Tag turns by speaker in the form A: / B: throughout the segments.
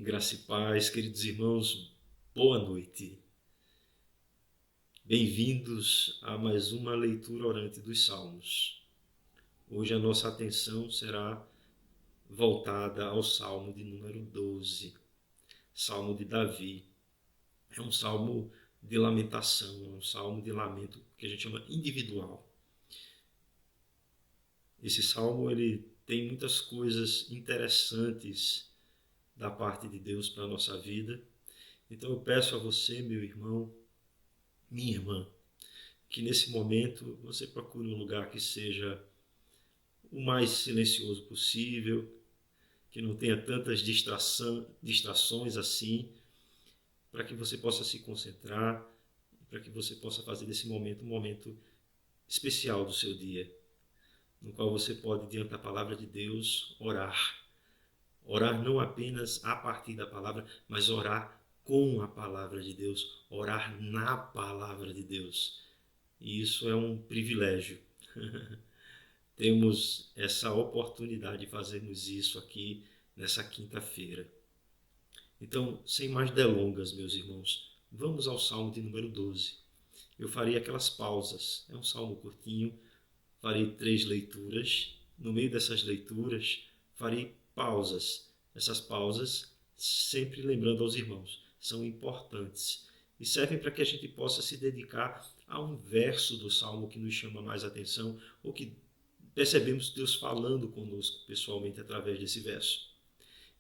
A: Graça e paz, queridos irmãos, boa noite. Bem-vindos a mais uma leitura orante dos Salmos. Hoje a nossa atenção será voltada ao Salmo de número 12, Salmo de Davi. É um salmo de lamentação, é um salmo de lamento que a gente chama individual. Esse salmo ele tem muitas coisas interessantes da parte de Deus para a nossa vida. Então eu peço a você, meu irmão, minha irmã, que nesse momento você procure um lugar que seja o mais silencioso possível, que não tenha tantas distrações assim, para que você possa se concentrar, para que você possa fazer desse momento um momento especial do seu dia, no qual você pode, diante da palavra de Deus, orar. Orar não apenas a partir da palavra, mas orar com a palavra de Deus, orar na palavra de Deus. E isso é um privilégio. Temos essa oportunidade de fazermos isso aqui nessa quinta-feira. Então, sem mais delongas, meus irmãos, vamos ao Salmo de número 12. Eu farei aquelas pausas. É um salmo curtinho, farei 3 leituras. No meio dessas leituras, farei pausas. Essas pausas, sempre lembrando aos irmãos, são importantes e servem para que a gente possa se dedicar a um verso do salmo que nos chama mais atenção ou que percebemos Deus falando conosco pessoalmente através desse verso.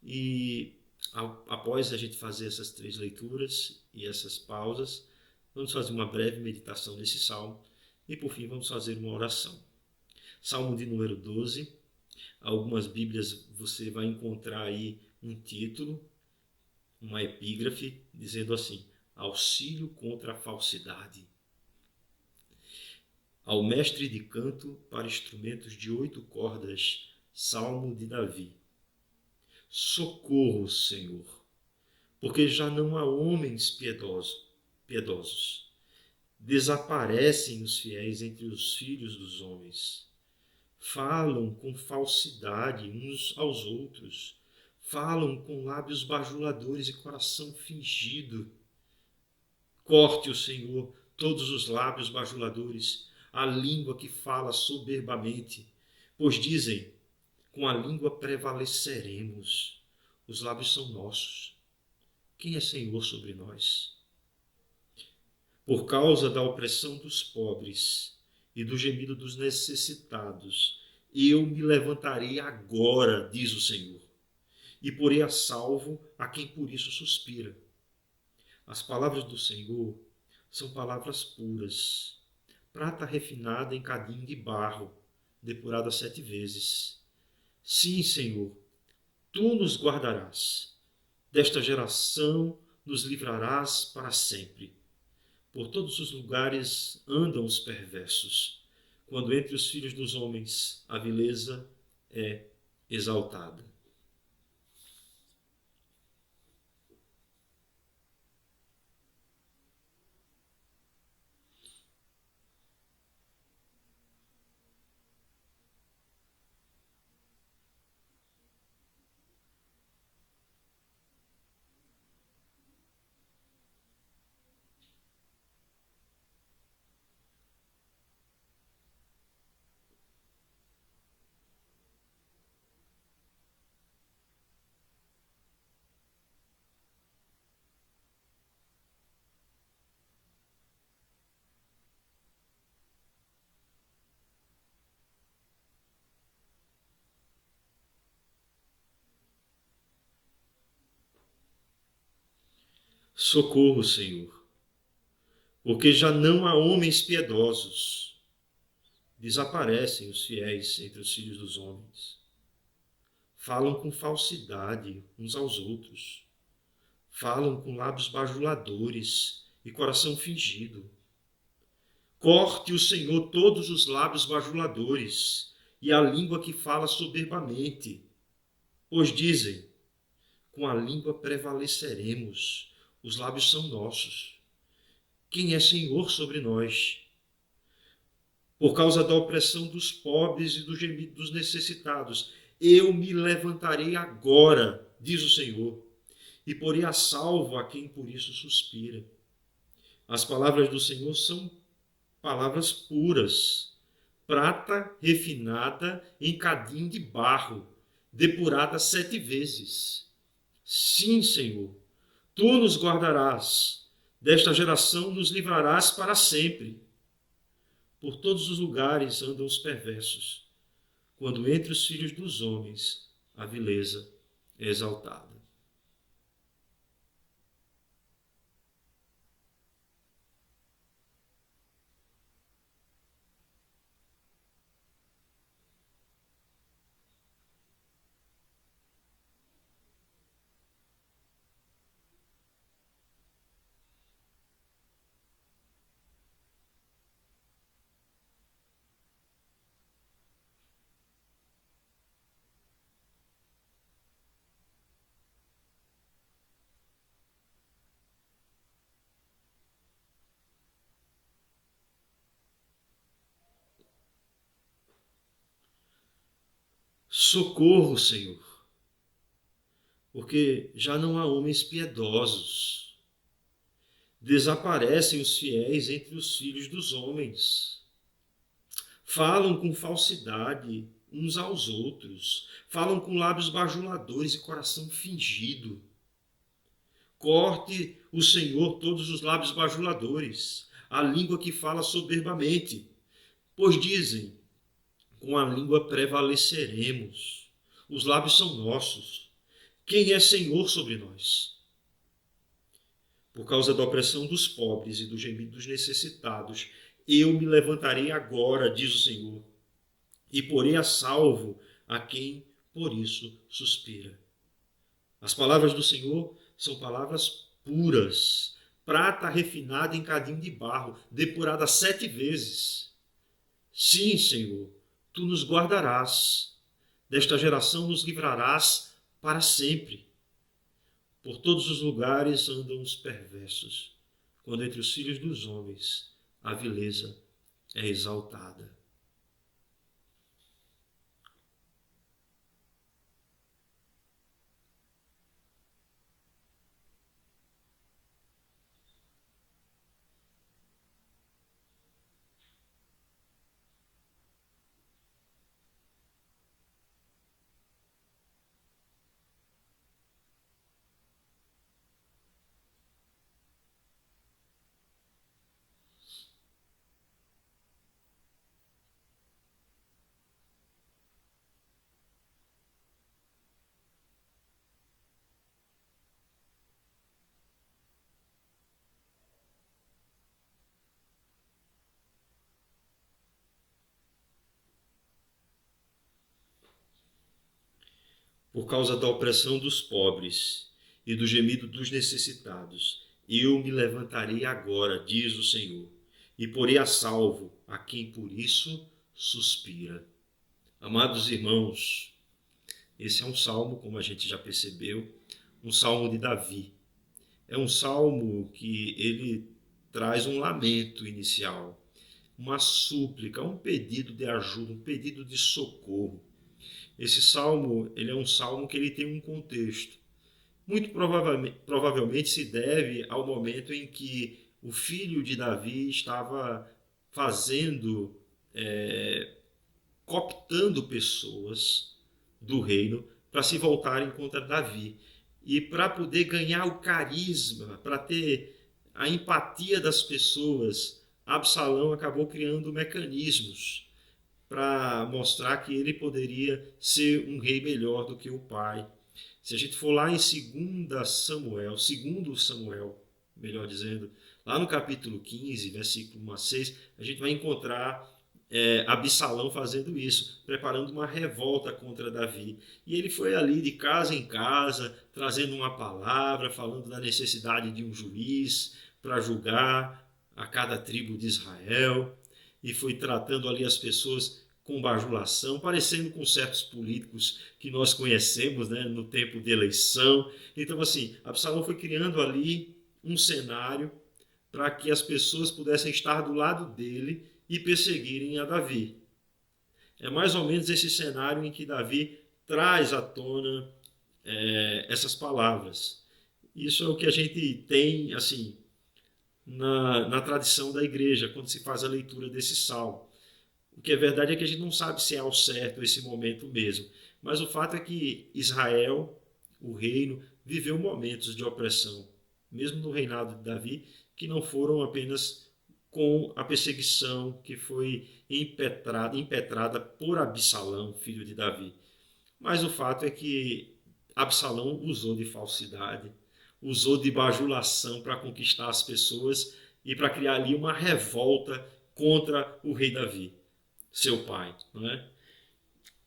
A: E após a gente fazer essas 3 leituras e essas pausas, vamos fazer uma breve meditação nesse salmo e por fim vamos fazer uma oração. Salmo de número 12. Algumas Bíblias você vai encontrar aí um título, uma epígrafe, dizendo assim: Auxílio contra a falsidade. Ao mestre de canto para instrumentos de 8 cordas, Salmo de Davi. Socorro, Senhor, porque já não há homens piedosos. Desaparecem os fiéis entre os filhos dos homens. Falam com falsidade uns aos outros. Falam com lábios bajuladores e coração fingido. Corte o Senhor todos os lábios bajuladores, a língua que fala soberbamente, pois dizem: com a língua prevaleceremos. Os lábios são nossos. Quem é Senhor sobre nós? Por causa da opressão dos pobres e do gemido dos necessitados, eu me levantarei agora, diz o Senhor, e porei a salvo a quem por isso suspira. As palavras do Senhor são palavras puras, prata refinada em cadinho de barro, depurada 7 vezes. Sim, Senhor, tu nos guardarás. Desta geração nos livrarás para sempre. Por todos os lugares andam os perversos, quando entre os filhos dos homens a vileza é exaltada. Socorro, Senhor, porque já não há homens piedosos. Desaparecem os fiéis entre os filhos dos homens. Falam com falsidade uns aos outros. Falam com lábios bajuladores e coração fingido. Corte o Senhor todos os lábios bajuladores e a língua que fala soberbamente. Pois dizem: com a língua prevaleceremos, os lábios são nossos. Quem é Senhor sobre nós? Por causa da opressão dos pobres e do gemido dos necessitados, eu me levantarei agora, diz o Senhor, e porei a salvo a quem por isso suspira. As palavras do Senhor são palavras puras, prata refinada em cadinho de barro, depurada 7 vezes. Sim, Senhor, tu nos guardarás, desta geração nos livrarás para sempre. Por todos os lugares andam os perversos, quando entre os filhos dos homens a vileza é exaltada. Socorro, Senhor, porque já não há homens piedosos. Desaparecem os fiéis entre os filhos dos homens. Falam com falsidade uns aos outros. Falam com lábios bajuladores e coração fingido. Corte o Senhor todos os lábios bajuladores, a língua que fala soberbamente. Pois dizem, com a língua prevaleceremos. Os lábios são nossos. Quem é Senhor sobre nós? Por causa da opressão dos pobres e do gemido dos necessitados, eu me levantarei agora, diz o Senhor, e porei a salvo a quem por isso suspira. As palavras do Senhor são palavras puras, prata refinada em cadinho de barro, depurada 7 vezes. Sim, Senhor, tu nos guardarás, desta geração nos livrarás para sempre. Por todos os lugares andam os perversos, quando entre os filhos dos homens a vileza é exaltada. Por causa da opressão dos pobres e do gemido dos necessitados, eu me levantarei agora, diz o Senhor, e porei a salvo a quem por isso suspira. Amados irmãos, esse é um salmo, como a gente já percebeu, um salmo de Davi. É um salmo que ele traz um lamento inicial, uma súplica, um pedido de ajuda, um pedido de socorro. Esse salmo, ele é um salmo que ele tem um contexto. Muito provavelmente se deve ao momento em que o filho de Davi estava fazendo, cooptando pessoas do reino para se voltarem contra Davi. E para poder ganhar o carisma, para ter a empatia das pessoas, Absalão acabou criando mecanismos para mostrar que ele poderia ser um rei melhor do que o pai. Se a gente for lá em 2 Samuel, melhor dizendo, lá no capítulo 15, versículo 1 a 6, a gente vai encontrar Absalão fazendo isso, preparando uma revolta contra Davi. E ele foi ali de casa em casa, trazendo uma palavra, falando da necessidade de um juiz para julgar a cada tribo de Israel, e foi tratando ali as pessoas com bajulação, parecendo com certos políticos que nós conhecemos, né, no tempo de eleição. Então, assim, Absalão foi criando ali um cenário para que as pessoas pudessem estar do lado dele e perseguirem a Davi. É mais ou menos esse cenário em que Davi traz à tona essas palavras. Isso é o que a gente tem, assim, na tradição da igreja, quando se faz a leitura desse salmo. O que é verdade é que a gente não sabe se é ao certo esse momento mesmo. Mas o fato é que Israel, o reino, viveu momentos de opressão, mesmo no reinado de Davi, que não foram apenas com a perseguição que foi impetrada por Absalão, filho de Davi. Mas o fato é que Absalão usou de falsidade, usou de bajulação para conquistar as pessoas e para criar ali uma revolta contra o rei Davi, seu pai. Não é?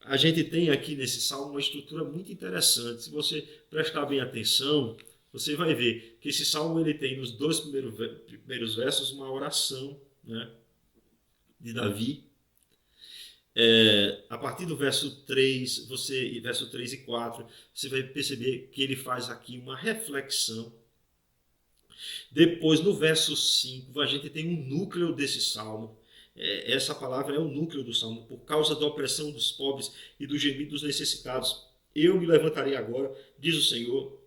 A: A gente tem aqui nesse salmo uma estrutura muito interessante. Se você prestar bem atenção, você vai ver que esse salmo ele tem nos dois primeiros versos uma oração, né, de Davi. A partir do verso 3, verso 3 e 4, você vai perceber que ele faz aqui uma reflexão. Depois, no verso 5, a gente tem um núcleo desse salmo. Essa palavra é o núcleo do salmo. Por causa da opressão dos pobres e do gemido dos necessitados, eu me levantarei agora, diz o Senhor,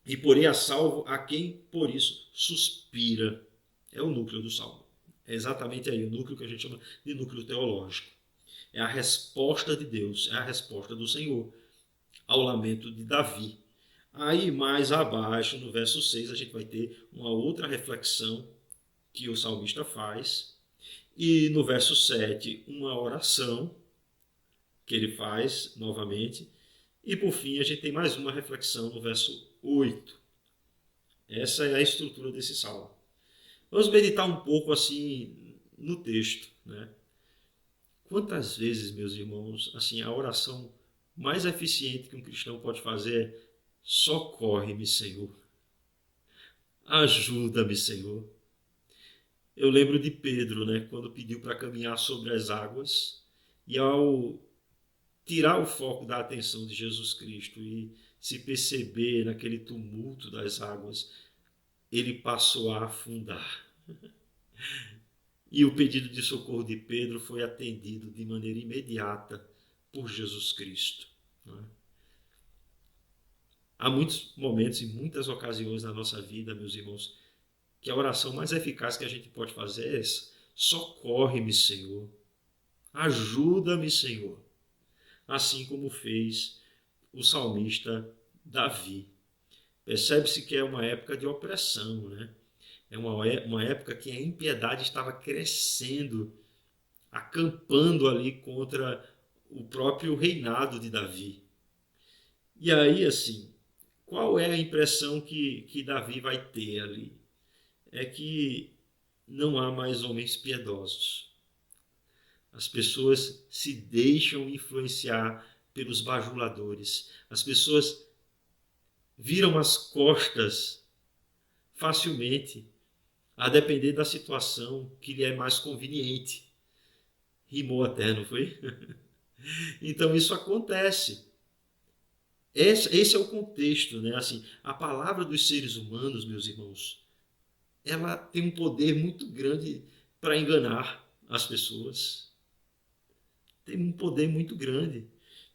A: e porei a salvo a quem por isso suspira. É o núcleo do salmo. É exatamente aí o núcleo que a gente chama de núcleo teológico. É a resposta de Deus, é a resposta do Senhor ao lamento de Davi. Aí mais abaixo, no verso 6, a gente vai ter uma outra reflexão que o salmista faz. E no verso 7, uma oração que ele faz novamente. E por fim, a gente tem mais uma reflexão no verso 8. Essa é a estrutura desse salmo. Vamos meditar um pouco assim no texto, né? Quantas vezes, meus irmãos, assim, a oração mais eficiente que um cristão pode fazer é: socorre-me, Senhor. Ajuda-me, Senhor. Eu lembro de Pedro, né, quando pediu para caminhar sobre as águas e ao tirar o foco da atenção de Jesus Cristo e se perceber naquele tumulto das águas, ele passou a afundar. E o pedido de socorro de Pedro foi atendido de maneira imediata por Jesus Cristo. Não é? Há muitos momentos e muitas ocasiões na nossa vida, meus irmãos, que a oração mais eficaz que a gente pode fazer é essa: socorre-me, Senhor. Ajuda-me, Senhor. Assim como fez o salmista Davi. Percebe-se que é uma época de opressão, né? É uma época que a impiedade estava crescendo, acampando ali contra o próprio reinado de Davi. E aí, assim, qual é a impressão que Davi vai ter ali? É que não há mais homens piedosos. As pessoas se deixam influenciar pelos bajuladores. As pessoas viram as costas facilmente, a depender da situação que lhe é mais conveniente. Rimou até, não foi? Então isso acontece. Esse é o contexto, né? Assim, a palavra dos seres humanos, meus irmãos, ela tem um poder muito grande para enganar as pessoas. Tem um poder muito grande.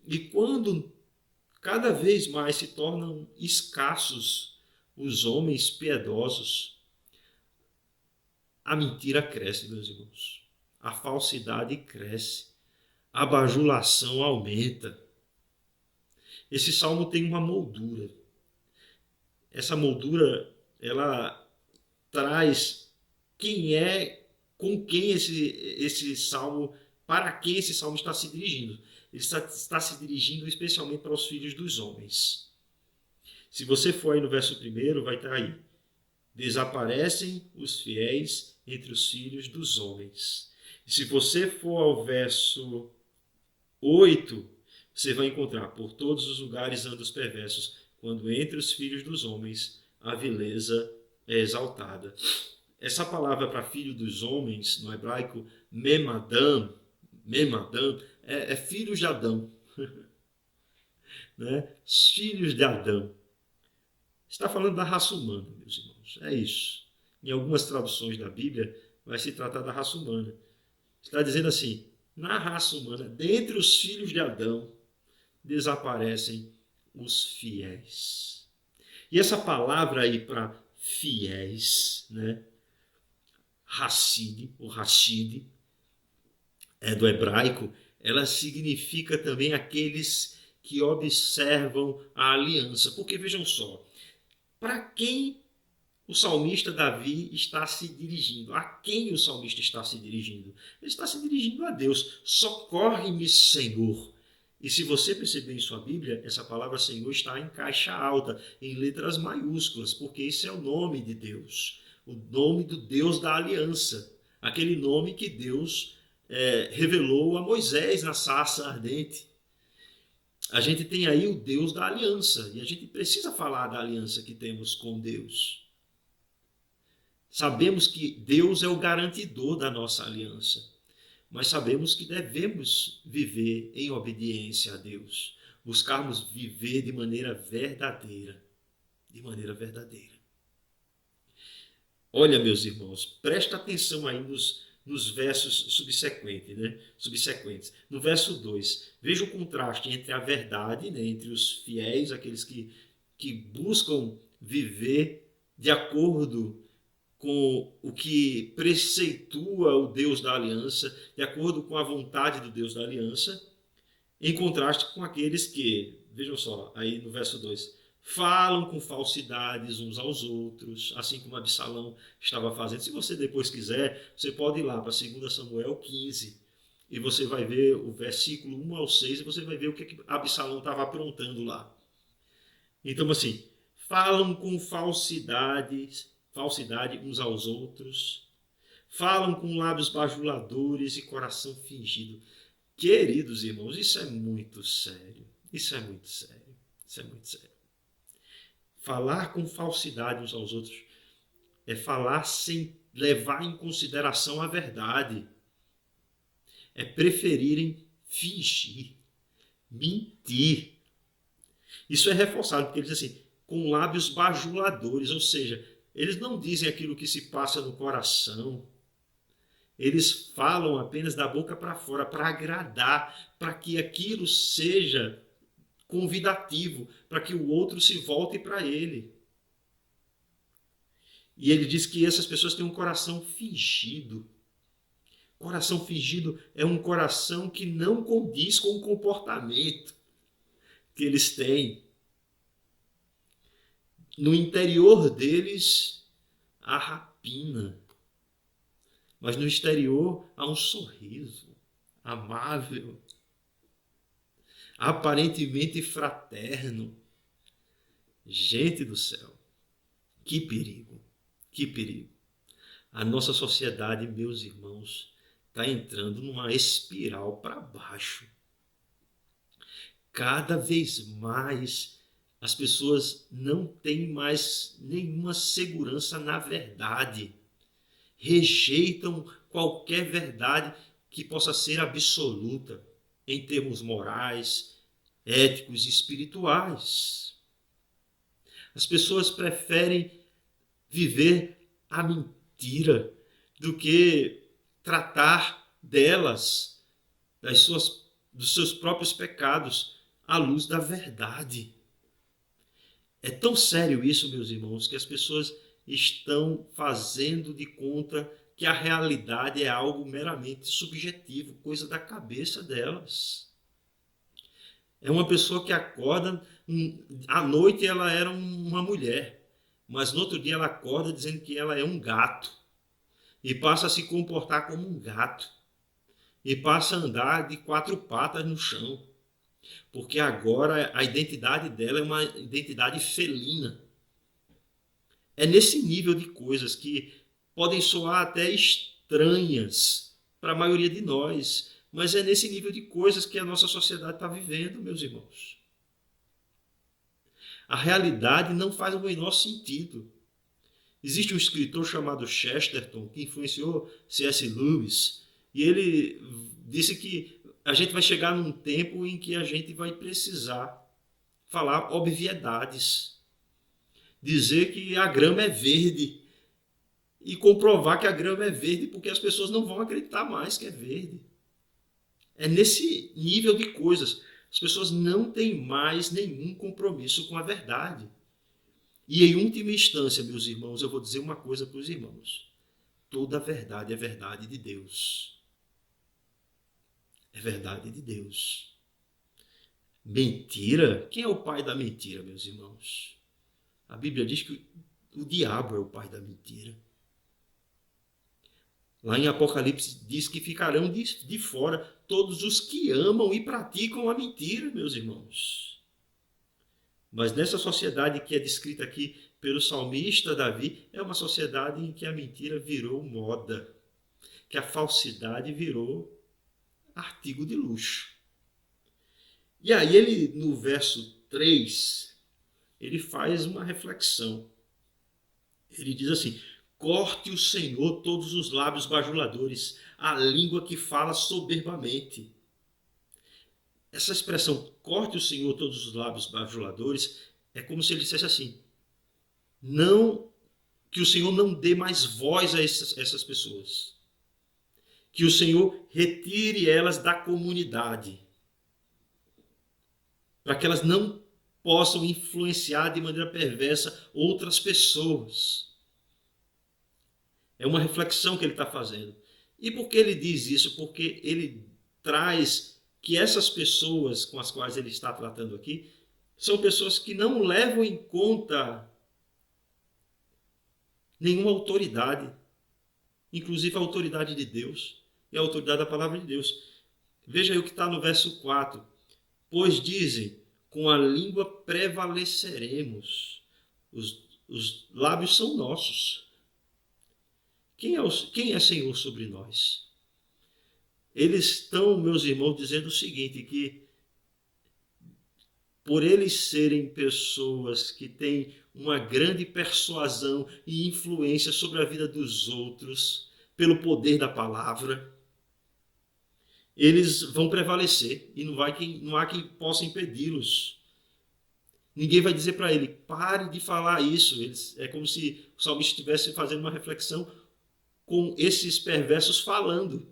A: E quando cada vez mais se tornam escassos os homens piedosos, a mentira cresce, meus irmãos. A falsidade cresce. A bajulação aumenta. Esse salmo tem uma moldura. Essa moldura, ela traz quem é, com quem esse salmo, para quem esse salmo está se dirigindo. Ele está se dirigindo especialmente para os filhos dos homens. Se você for aí no verso 1, vai estar aí: desaparecem os fiéis entre os filhos dos homens. E se você for ao verso 8, você vai encontrar: por todos os lugares andam os perversos, quando entre os filhos dos homens a vileza é exaltada. Essa palavra para filho dos homens, no hebraico, memadam, é filhos de Adão. Né? Filhos de Adão. Está falando da raça humana, meus irmãos. É isso. Em algumas traduções da Bíblia, vai se tratar da raça humana. Está dizendo assim: na raça humana, dentre os filhos de Adão, desaparecem os fiéis. E essa palavra aí para fiéis, né? Hassid, ou Hashid, do hebraico, ela significa também aqueles que observam a aliança. Porque vejam só, para quem o salmista Davi está se dirigindo? A quem o salmista está se dirigindo? Ele está se dirigindo a Deus. Socorre-me, Senhor. E se você perceber em sua Bíblia, essa palavra Senhor está em caixa alta, em letras maiúsculas, porque esse é o nome de Deus, o nome do Deus da aliança, aquele nome que Deus revelou a Moisés na sarça ardente. A gente tem aí o Deus da aliança, e a gente precisa falar da aliança que temos com Deus. Sabemos que Deus é o garantidor da nossa aliança, mas sabemos que devemos viver em obediência a Deus, buscarmos viver de maneira verdadeira, Olha, meus irmãos, presta atenção aí nos versos subsequentes. No verso 2, veja o contraste entre a verdade, né, entre os fiéis, aqueles que buscam viver de acordo com o que preceitua o Deus da aliança, de acordo com a vontade do Deus da aliança, em contraste com aqueles que, vejam só, aí no verso 2, falam com falsidades uns aos outros, assim como Absalão estava fazendo. Se você depois quiser, você pode ir lá para 2 Samuel 15, e você vai ver o versículo 1 ao 6, e você vai ver o que Absalão estava aprontando lá. Então, assim, falam com falsidade uns aos outros, falam com lábios bajuladores e coração fingido. Queridos irmãos, isso é muito sério. Falar com falsidade uns aos outros é falar sem levar em consideração a verdade. É preferirem fingir, mentir. Isso é reforçado, porque ele diz assim, com lábios bajuladores, ou seja, eles não dizem aquilo que se passa no coração. Eles falam apenas da boca para fora, para agradar, para que aquilo seja convidativo, para que o outro se volte para ele. E ele diz que essas pessoas têm um coração fingido. Coração fingido é um coração que não condiz com o comportamento que eles têm. No interior deles, há rapina. Mas no exterior há um sorriso amável, aparentemente fraterno. Gente do céu, que perigo, que perigo. A nossa sociedade, meus irmãos, está entrando numa espiral para baixo. Cada vez mais as pessoas não têm mais nenhuma segurança na verdade. Rejeitam qualquer verdade que possa ser absoluta em termos morais, éticos e espirituais. As pessoas preferem viver a mentira do que tratar delas, dos seus próprios pecados, à luz da verdade. É tão sério isso, meus irmãos, que as pessoas estão fazendo de conta que a realidade é algo meramente subjetivo, coisa da cabeça delas. É uma pessoa que acorda, à noite ela era uma mulher, mas no outro dia ela acorda dizendo que ela é um gato e passa a se comportar como um gato e passa a andar de 4 patas no chão, porque agora a identidade dela é uma identidade felina. É nesse nível de coisas que podem soar até estranhas para a maioria de nós, mas é nesse nível de coisas que a nossa sociedade está vivendo, meus irmãos. A realidade não faz o menor sentido. Existe um escritor chamado Chesterton que influenciou C.S. Lewis, e ele disse que a gente vai chegar num tempo em que a gente vai precisar falar obviedades. Dizer que a grama é verde e comprovar que a grama é verde, porque as pessoas não vão acreditar mais que é verde. É nesse nível de coisas. As pessoas não têm mais nenhum compromisso com a verdade. E em última instância, meus irmãos, eu vou dizer uma coisa para os irmãos. Toda a verdade é verdade de Deus. É verdade de Deus. Mentira? Quem é o pai da mentira, meus irmãos? A Bíblia diz que o diabo é o pai da mentira. Lá em Apocalipse diz que ficarão de fora todos os que amam e praticam a mentira, meus irmãos. Mas nessa sociedade que é descrita aqui pelo salmista Davi, é uma sociedade em que a mentira virou moda, que a falsidade virou artigo de luxo. E aí ele, no verso 3, ele faz uma reflexão. Ele diz assim: corte o Senhor todos os lábios bajuladores, a língua que fala soberbamente. Essa expressão, corte o Senhor todos os lábios bajuladores, é como se ele dissesse assim: não, que o Senhor não dê mais voz a essas pessoas. Que o Senhor retire elas da comunidade, para que elas não possam influenciar de maneira perversa outras pessoas. É uma reflexão que ele está fazendo. E por que ele diz isso? Porque ele traz que essas pessoas com as quais ele está tratando aqui são pessoas que não levam em conta nenhuma autoridade, inclusive a autoridade de Deus e a autoridade da palavra de Deus. Veja aí o que está no verso 4. Pois dizem, com a língua prevaleceremos. Os lábios são nossos. Quem é Senhor sobre nós? Eles estão, meus irmãos, dizendo o seguinte, que por eles serem pessoas que têm uma grande persuasão e influência sobre a vida dos outros, pelo poder da palavra, eles vão prevalecer e não há quem possa impedi-los. Ninguém vai dizer para ele, pare de falar isso. É como se o salmista estivesse fazendo uma reflexão com esses perversos falando.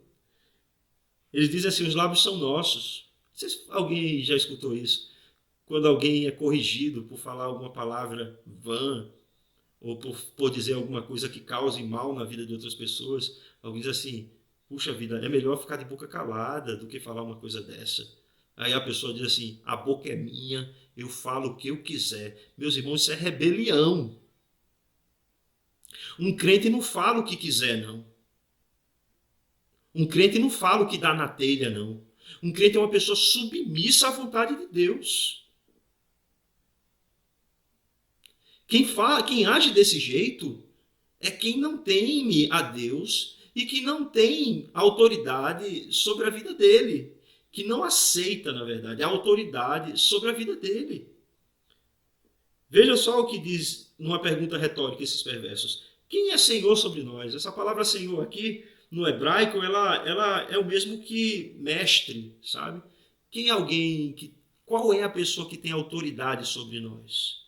A: Eles dizem assim, os lábios são nossos. Não sei se alguém já escutou isso. Quando alguém é corrigido por falar alguma palavra vã, ou por dizer alguma coisa que cause mal na vida de outras pessoas, alguém diz assim, puxa vida, é melhor ficar de boca calada do que falar uma coisa dessa. Aí a pessoa diz assim, a boca é minha, eu falo o que eu quiser. Meus irmãos, isso é rebelião. Um crente não fala o que quiser, não. Um crente não fala o que dá na telha, não. Um crente é uma pessoa submissa à vontade de Deus. Quem age desse jeito é quem não teme a Deus e que não tem autoridade sobre a vida dele, que não aceita, na verdade, a autoridade sobre a vida dele. Veja só o que diz numa pergunta retórica esses perversos. Quem é Senhor sobre nós? Essa palavra Senhor aqui, no hebraico, ela é o mesmo que mestre, sabe? Qual é a pessoa que tem autoridade sobre nós?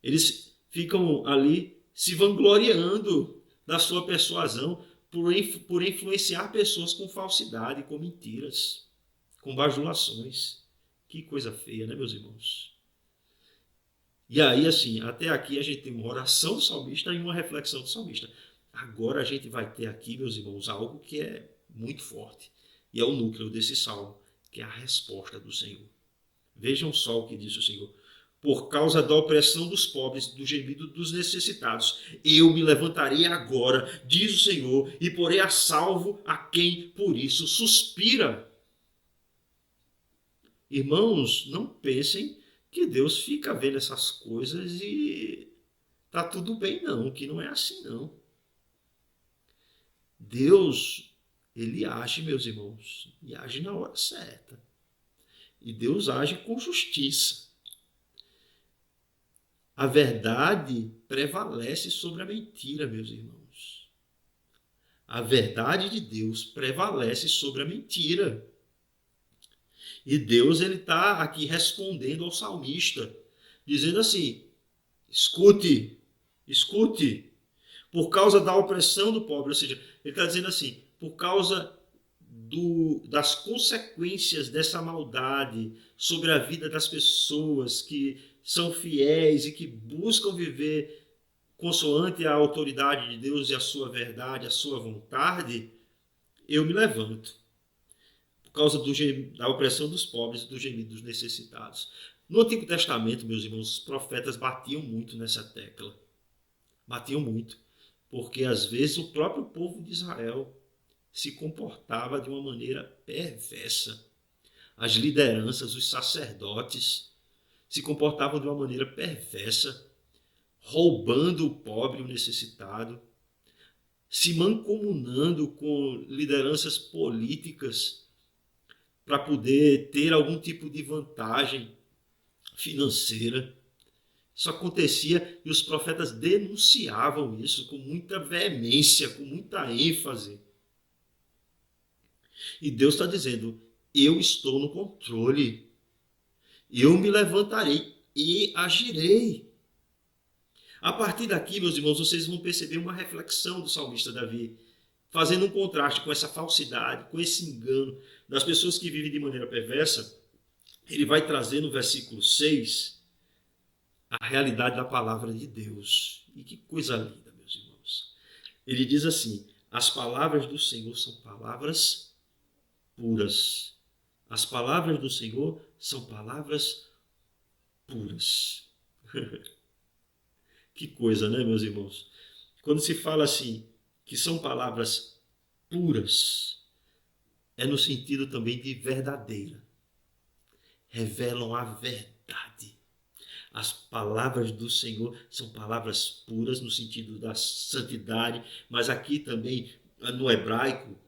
A: Eles ficam ali se vangloriando da sua persuasão por influenciar pessoas com falsidade, com mentiras, com bajulações. Que coisa feia, né, meus irmãos? E aí, assim, até aqui a gente tem uma oração do salmista e uma reflexão do salmista. Agora a gente vai ter aqui, meus irmãos, algo que é muito forte. E é o núcleo desse salmo, que é a resposta do Senhor. Vejam só o que diz o Senhor. Por causa da opressão dos pobres, do gemido dos necessitados, eu me levantarei agora, diz o Senhor, e porei a salvo a quem por isso suspira. Irmãos, não pensem que Deus fica vendo essas coisas e tá tudo bem, não, que não é assim, não. Deus, ele age, meus irmãos, e age na hora certa. E Deus age com justiça. A verdade prevalece sobre a mentira, meus irmãos. A verdade de Deus prevalece sobre a mentira. E Deus ele está aqui respondendo ao salmista, dizendo assim, escute, por causa da opressão do pobre. Ou seja, ele está dizendo assim, por causa das consequências dessa maldade sobre a vida das pessoas que são fiéis e que buscam viver consoante a autoridade de Deus e a sua verdade, a sua vontade, eu me levanto por causa da opressão dos pobres e do gemido dos necessitados. No Antigo Testamento, meus irmãos, os profetas batiam muito nessa tecla. Batiam muito, porque às vezes o próprio povo de Israel se comportava de uma maneira perversa. As lideranças, os sacerdotes, se comportavam de uma maneira perversa, roubando o pobre e o necessitado, se mancomunando com lideranças políticas para poder ter algum tipo de vantagem financeira. Isso acontecia e os profetas denunciavam isso com muita veemência, com muita ênfase. E Deus está dizendo, eu estou no controle, eu me levantarei e agirei. A partir daqui, meus irmãos, vocês vão perceber uma reflexão do salmista Davi, fazendo um contraste com essa falsidade, com esse engano das pessoas que vivem de maneira perversa. Ele vai trazer no versículo 6 a realidade da palavra de Deus. E que coisa linda, meus irmãos. Ele diz assim, as palavras do Senhor são palavras puras. As palavras do Senhor são palavras puras. Que coisa, né, meus irmãos? Quando se fala assim, que são palavras puras, é no sentido também de verdadeira. Revelam a verdade. As palavras do Senhor são palavras puras no sentido da santidade, mas aqui também, no hebraico,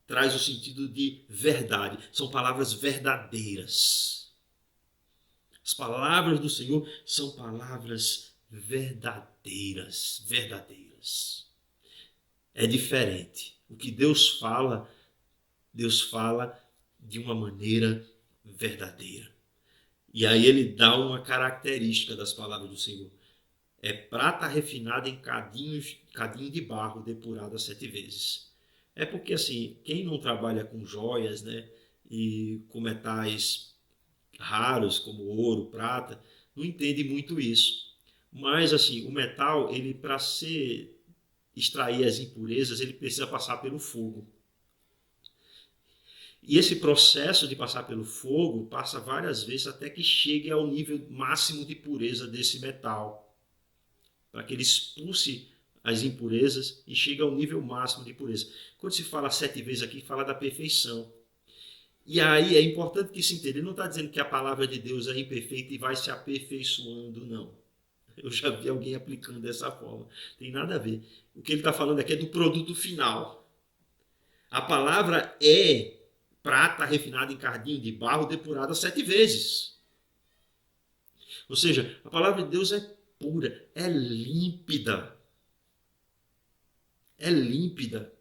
A: traz o sentido de verdade. São palavras verdadeiras. As palavras do Senhor são palavras verdadeiras. É diferente. O que Deus fala de uma maneira verdadeira. E aí ele dá uma característica das palavras do Senhor. É prata refinada em cadinho de barro, depurada 7 vezes. É porque, assim, quem não trabalha com joias, né, e com metais raros, como ouro, prata, não entende muito isso. Mas, assim, o metal, ele para extrair as impurezas, ele precisa passar pelo fogo. E esse processo de passar pelo fogo passa várias vezes até que chegue ao nível máximo de pureza desse metal, para que ele expulse as impurezas e chegue ao nível máximo de pureza. Quando se fala 7 vezes aqui, fala da perfeição. E aí é importante que se entenda, ele não está dizendo que a palavra de Deus é imperfeita e vai se aperfeiçoando, não. Eu já vi alguém aplicando dessa forma. Tem nada a ver. O que ele está falando aqui é do produto final. A palavra é prata refinada em cadinho de barro, depurada 7 vezes. Ou seja, a palavra de Deus é pura, é límpida. É límpida.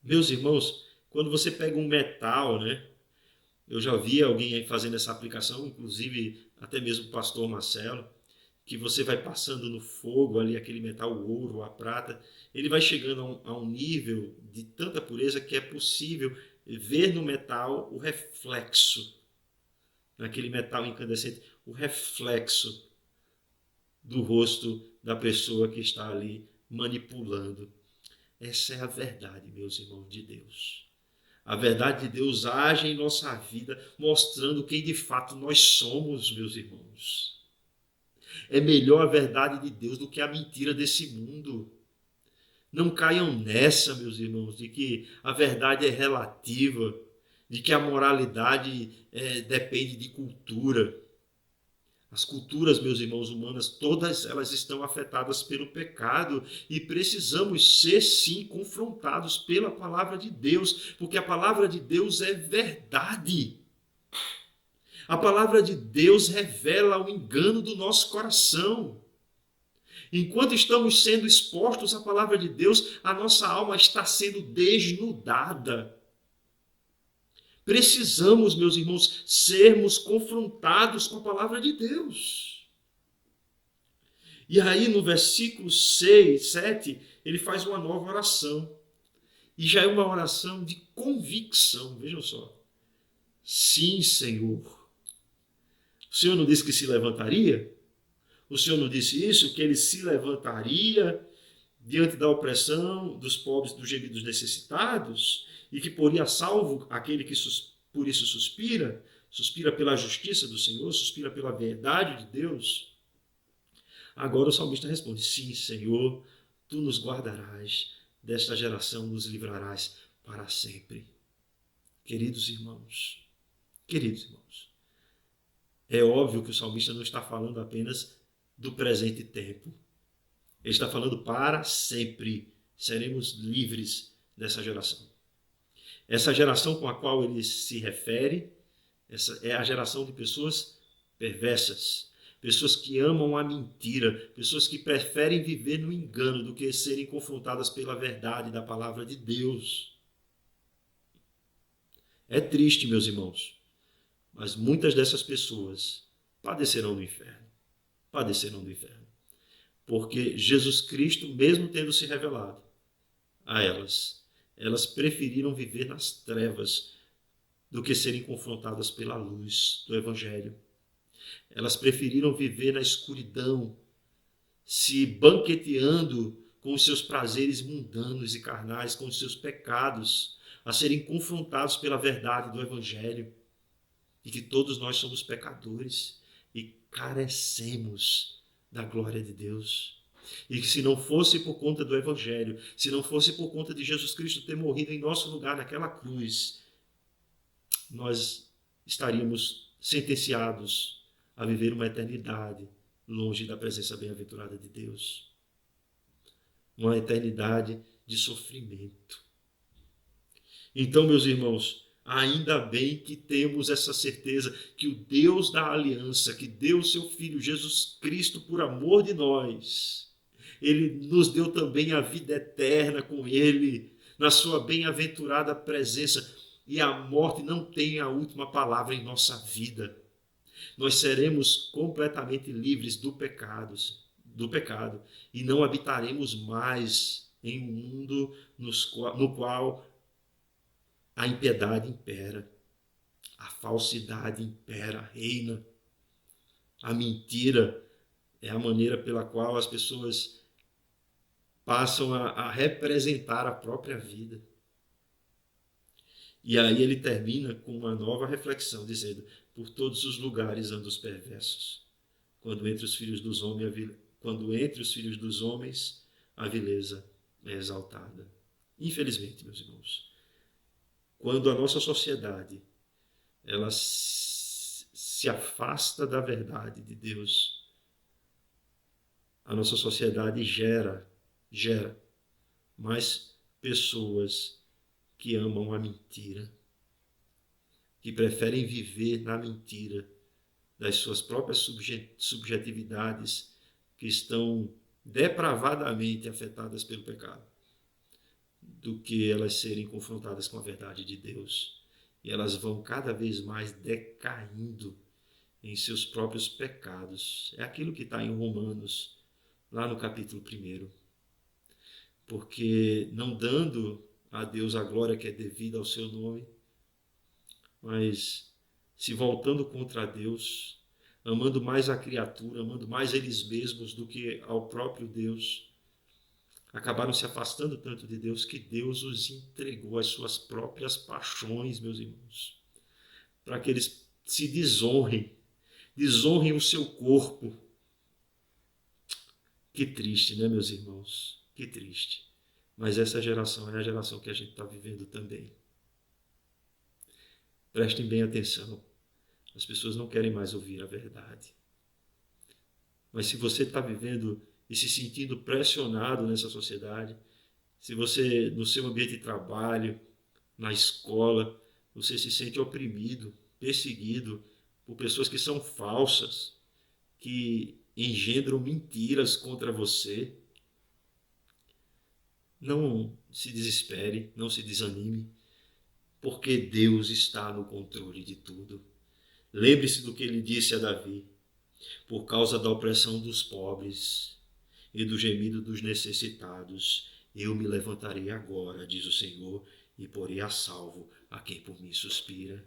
A: Meus irmãos, quando você pega um metal, né? Eu já vi alguém aí fazendo essa aplicação, inclusive até mesmo o pastor Marcelo, que você vai passando no fogo ali, aquele metal, o ouro, a prata, ele vai chegando a um nível de tanta pureza que é possível ver no metal o reflexo, naquele metal incandescente, o reflexo do rosto da pessoa que está ali manipulando. Essa é a verdade, meus irmãos de Deus. A verdade de Deus age em nossa vida, mostrando quem de fato nós somos, meus irmãos. É melhor a verdade de Deus do que a mentira desse mundo. Não caiam nessa, meus irmãos, de que a verdade é relativa, de que a moralidade depende de cultura. As culturas, meus irmãos, humanas, todas elas estão afetadas pelo pecado e precisamos ser, sim, confrontados pela palavra de Deus, porque a palavra de Deus é verdade. A palavra de Deus revela o engano do nosso coração. Enquanto estamos sendo expostos à palavra de Deus, a nossa alma está sendo desnudada. Precisamos, meus irmãos, sermos confrontados com a palavra de Deus. E aí no versículo 6, 7, ele faz uma nova oração. E já é uma oração de convicção, vejam só. Sim, Senhor. O Senhor não disse que se levantaria? O Senhor não disse isso? Que ele se levantaria diante da opressão dos pobres, dos gemidos necessitados, e que poria a salvo aquele que por isso suspira, suspira pela justiça do Senhor, suspira pela verdade de Deus. Agora o salmista responde: sim, Senhor, tu nos guardarás, desta geração nos livrarás para sempre. Queridos irmãos, é óbvio que o salmista não está falando apenas do presente tempo. Ele está falando para sempre seremos livres dessa geração. Essa geração com a qual ele se refere, essa é a geração de pessoas perversas, pessoas que amam a mentira, pessoas que preferem viver no engano do que serem confrontadas pela verdade da palavra de Deus. É triste, meus irmãos, mas muitas dessas pessoas padecerão do inferno. Padecerão do inferno. Porque Jesus Cristo, mesmo tendo se revelado a elas preferiram viver nas trevas do que serem confrontadas pela luz do Evangelho. Elas preferiram viver na escuridão, se banqueteando com os seus prazeres mundanos e carnais, com os seus pecados, a serem confrontados pela verdade do Evangelho. E que todos nós somos pecadores e carecemos da glória de Deus. E que se não fosse por conta do Evangelho, se não fosse por conta de Jesus Cristo ter morrido em nosso lugar naquela cruz, nós estaríamos sentenciados a viver uma eternidade longe da presença bem-aventurada de Deus. Uma eternidade de sofrimento. Então, meus irmãos, ainda bem que temos essa certeza que o Deus da aliança, que deu o seu Filho Jesus Cristo por amor de nós, ele nos deu também a vida eterna com ele, na sua bem-aventurada presença, e a morte não tem a última palavra em nossa vida. Nós seremos completamente livres do pecado e não habitaremos mais em um mundo no qual a impiedade impera, a falsidade impera, reina. A mentira é a maneira pela qual as pessoas passam a representar a própria vida. E aí ele termina com uma nova reflexão, dizendo: por todos os lugares andam os perversos, quando entre os filhos dos homens a vileza é exaltada. Infelizmente, meus irmãos, quando a nossa sociedade ela se afasta da verdade de Deus, a nossa sociedade gera mais pessoas que amam a mentira, que preferem viver na mentira das suas próprias subjetividades que estão depravadamente afetadas pelo pecado, do que elas serem confrontadas com a verdade de Deus. E elas vão cada vez mais decaindo em seus próprios pecados. É aquilo que está em Romanos, lá no capítulo 1. Porque não dando a Deus a glória que é devida ao seu nome, mas se voltando contra Deus, amando mais a criatura, amando mais eles mesmos do que ao próprio Deus, acabaram se afastando tanto de Deus que Deus os entregou às suas próprias paixões, meus irmãos, para que eles se desonrem o seu corpo. Que triste, né, meus irmãos? Que triste. Mas essa geração é a geração que a gente está vivendo também. Prestem bem atenção. As pessoas não querem mais ouvir a verdade. Mas se você está vivendo e se sentindo pressionado nessa sociedade, se você, no seu ambiente de trabalho, na escola, você se sente oprimido, perseguido por pessoas que são falsas, que engendram mentiras contra você, não se desespere, não se desanime, porque Deus está no controle de tudo. Lembre-se do que ele disse a Davi: por causa da opressão dos pobres e do gemido dos necessitados, eu me levantarei agora, diz o Senhor, e porei a salvo a quem por mim suspira.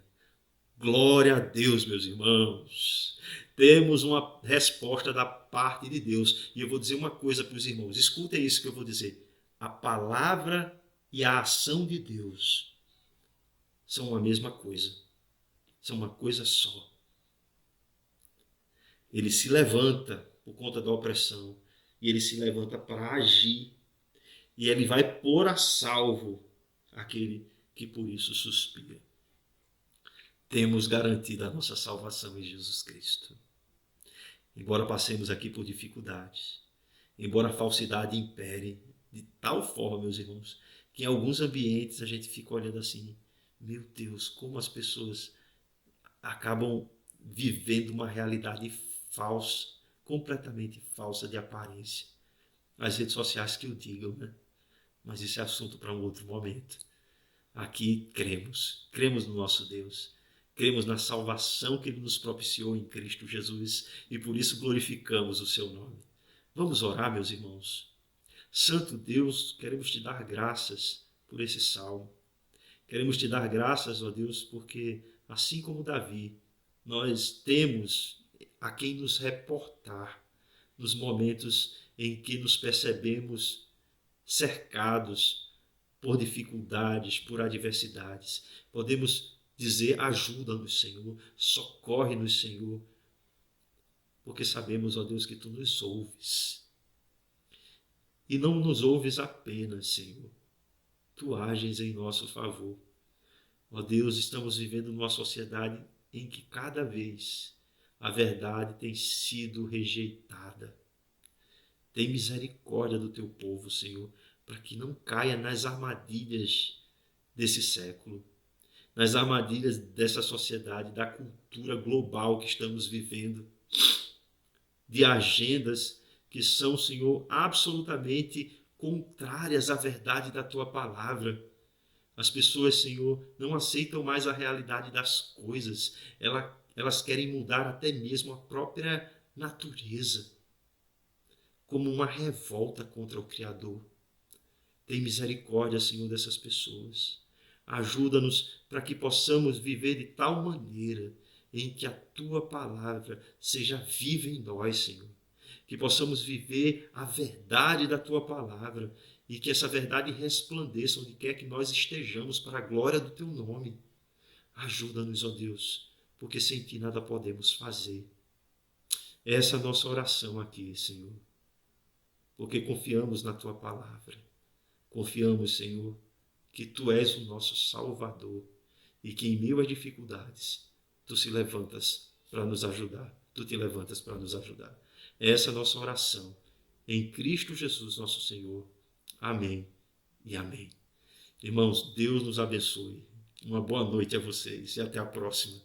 A: Glória a Deus, meus irmãos! temos uma resposta da parte de Deus. E eu vou dizer uma coisa para os irmãos, escutem isso que eu vou dizer. A palavra e a ação de Deus são a mesma coisa, são uma coisa só. Ele se levanta por conta da opressão e ele se levanta para agir e ele vai pôr a salvo aquele que por isso suspira. Temos garantida a nossa salvação em Jesus Cristo. Embora passemos aqui por dificuldades, embora a falsidade impere de tal forma, meus irmãos, que em alguns ambientes a gente fica olhando assim, meu Deus, como as pessoas acabam vivendo uma realidade falsa, completamente falsa de aparência. As redes sociais que o digam, né? Mas isso é assunto para um outro momento. Aqui cremos no nosso Deus, cremos na salvação que Ele nos propiciou em Cristo Jesus e por isso glorificamos o seu nome. Vamos orar, meus irmãos. Santo Deus, queremos te dar graças por esse salmo. Queremos te dar graças, ó Deus, porque assim como Davi, nós temos a quem nos reportar nos momentos em que nos percebemos cercados por dificuldades, por adversidades. Podemos dizer, ajuda-nos, Senhor, socorre-nos, Senhor, porque sabemos, ó Deus, que Tu nos ouves. E não nos ouves apenas, Senhor, Tu ages em nosso favor. Ó Deus, estamos vivendo numa sociedade em que cada vez a verdade tem sido rejeitada. Tem misericórdia do Teu povo, Senhor, para que não caia nas armadilhas desse século, nas armadilhas dessa sociedade, da cultura global que estamos vivendo, de agendas que são, Senhor, absolutamente contrárias à verdade da Tua palavra. As pessoas, Senhor, não aceitam mais a realidade das coisas. Elas querem mudar até mesmo a própria natureza, como uma revolta contra o Criador. Tem misericórdia, Senhor, dessas pessoas. Ajuda-nos para que possamos viver de tal maneira em que a Tua palavra seja viva em nós, Senhor. Que possamos viver a verdade da Tua palavra e que essa verdade resplandeça onde quer que nós estejamos para a glória do Teu nome. Ajuda-nos, ó Deus, porque sem Ti nada podemos fazer. Essa é a nossa oração aqui, Senhor, porque confiamos na Tua palavra. Confiamos, Senhor, que Tu és o nosso Salvador e que em meio às dificuldades Tu se levantas para nos ajudar. Tu te levantas para nos ajudar. Essa é a nossa oração. Em Cristo Jesus, nosso Senhor. Amém e amém. Irmãos, Deus nos abençoe. Uma boa noite a vocês e até a próxima.